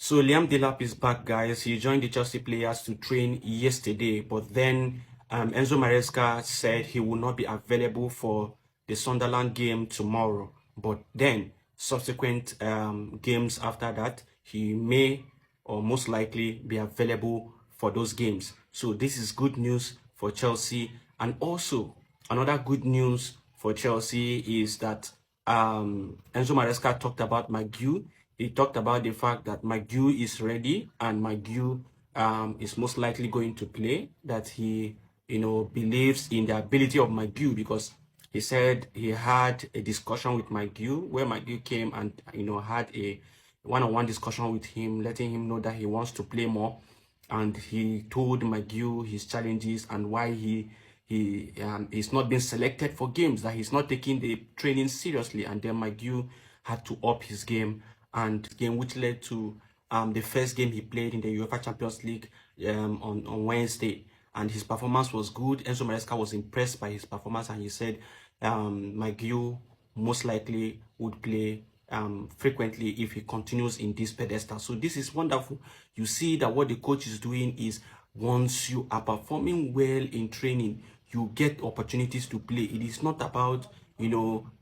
So Liam Delap is back, guys. He joined the Chelsea players to train yesterday, but then Enzo Maresca said he will not be available for the Sunderland game tomorrow. But then subsequent games after that, he may or most likely be available for those games. So this is good news for Chelsea. And also another good news for Chelsea is that Enzo Maresca talked about McGeough. He talked about the fact that McGeough is ready and McGeough is most likely going to play, that he, believes in the ability of McGeough, because he said he had a discussion with McGeough where McGeough came and, had a one-on-one discussion with him, letting him know that he wants to play more. And he told McGeough his challenges and why he's not been selected for games, that he's not taking the training seriously. And then McGeough had to up his game, and game which led to the first game he played in the UEFA Champions League on Wednesday, and his performance was good. Enzo Maresca was impressed by his performance, and he said McGeough most likely would play frequently if he continues in this pedestal. So this is wonderful. You see that what the coach is doing is, once you are performing well in training, you get opportunities to play. It is not about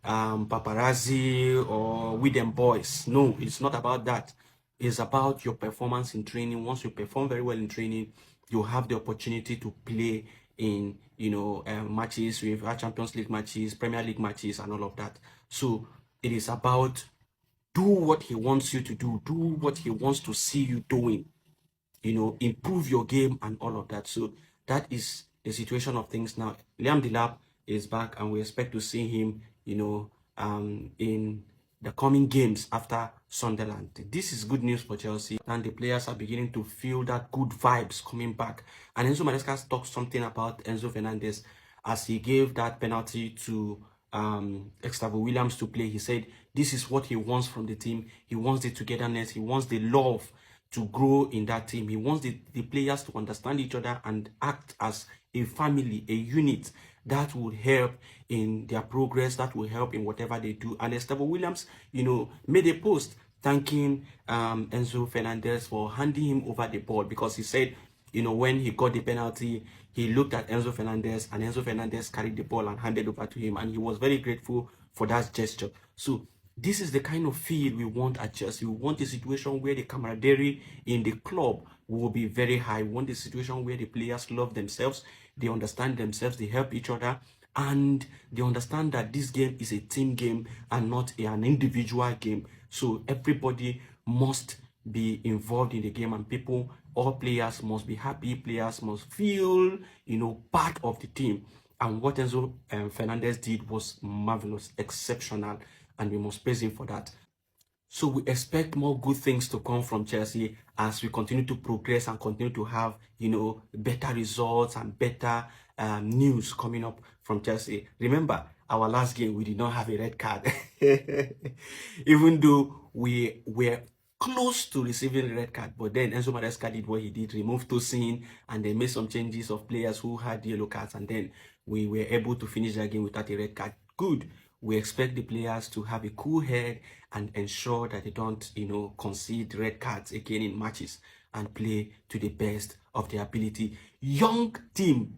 paparazzi or with them boys. No, it's not about that. It's about your performance in training. Once you perform very well in training, you have the opportunity to play in matches, with Champions League matches, Premier League matches, and all of that. So it is about do what he wants you to do what he wants to see you doing, improve your game and all of that. So that is the situation of things now. Liam Delap is back, and we expect to see him, in the coming games after Sunderland. This is good news for Chelsea, and the players are beginning to feel that good vibes coming back. And Enzo Maresca talked something about Enzo Fernandez as he gave that penalty to Gustavo Williams to play. He said this is what he wants from the team. He wants the togetherness. He wants the love to grow in that team. He wants the players to understand each other and act as a family, a unit that would help in their progress, that will help in whatever they do. And Gustavo Williams, made a post thanking Enzo Fernandez for handing him over the ball, because he said, when he got the penalty, he looked at Enzo Fernandez, and Enzo Fernandez carried the ball and handed over to him, and he was very grateful for that gesture. So this is the kind of feel we want at Chelsea. We want a situation where the camaraderie in the club will be very high. We want a situation where the players love themselves, they understand themselves, they help each other, and they understand that this game is a team game and not an individual game. So everybody must be involved in the game, and all players must be happy. Players must feel, part of the team. And what Enzo Fernandez did was marvelous, exceptional, and we must praise him for that. So we expect more good things to come from Chelsea as we continue to progress and continue to have, better results and better news coming up from Chelsea. Remember, our last game, we did not have a red card. Even though we were close to receiving a red card, but then Enzo Maresca did what he did, removed Tosin, and they made some changes of players who had yellow cards, and then we were able to finish that game without a red card. Good. We expect the players to have a cool head and ensure that they don't, concede red cards again in matches, and play to the best of their ability. Young team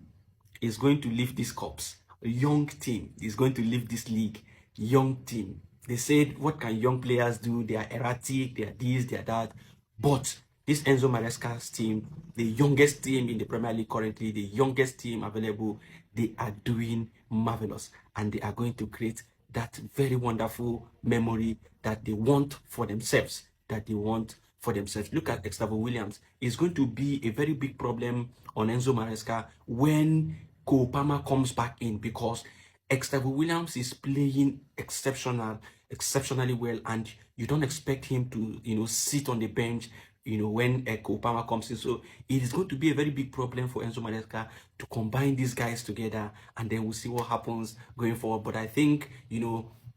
is going to lift these cups. Young team is going to lift this league. Young team. They said, what can young players do? They are erratic, they are this, they are that. But this Enzo Maresca's team, the youngest team in the Premier League currently, the youngest team available, they are doing marvelous, and they are going to create that very wonderful memory that they want for themselves, Look at Gustavo Williams. It's going to be a very big problem on Enzo Maresca when Cole Palmer comes back in, because Gustavo Williams is playing exceptionally well, and you don't expect him to, sit on the bench, when Cole Palmer comes in. So it is going to be a very big problem for Enzo Maresca to combine these guys together, and then we'll see what happens going forward. But I think,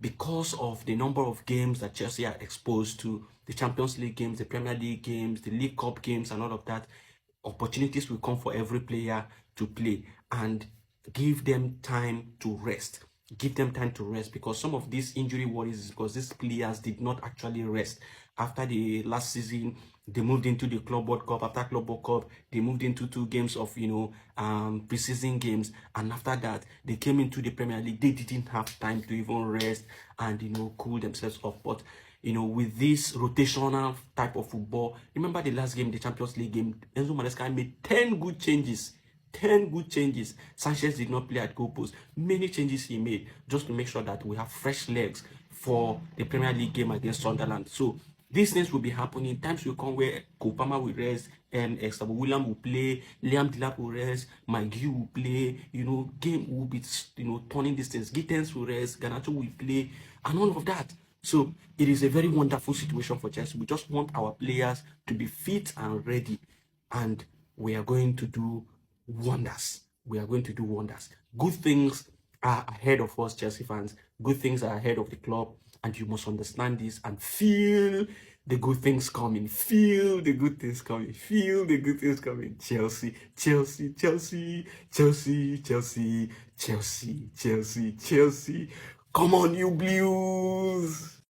because of the number of games that Chelsea are exposed to, the Champions League games, the Premier League games, the League Cup games, and all of that, opportunities will come for every player to play, and give them time to rest. Give them time to rest, because some of these injury worries is because these players did not actually rest. After the last season, they moved into the Club World Cup. After Club World Cup, they moved into 2 games of preseason games, and after that, they came into the Premier League. They didn't have time to even rest and cool themselves off. But with this rotational type of football, remember the last game, the Champions League game, Enzo Maresca made 10 good changes. 10 good changes. Sanchez did not play at goalpost. Many changes he made just to make sure that we have fresh legs for the Premier League game against Sunderland. So these things will be happening. Times will come where Kopama will rest, Estabo William will play, Liam Delap will rest, Mike Hugh will play. Game will be turning distance. Gittens will rest, Ganacho will play, and all of that. So it is a very wonderful situation for Chelsea. We just want our players to be fit and ready, and we are going to do wonders. We are going to do wonders. Good things are ahead of us, Chelsea fans. Good things are ahead of the club, and you must understand this and feel the good things coming. Feel the good things coming. Feel the good things coming. Chelsea, Chelsea, Chelsea, Chelsea, Chelsea, Chelsea, Chelsea, Chelsea. Come on, you Blues!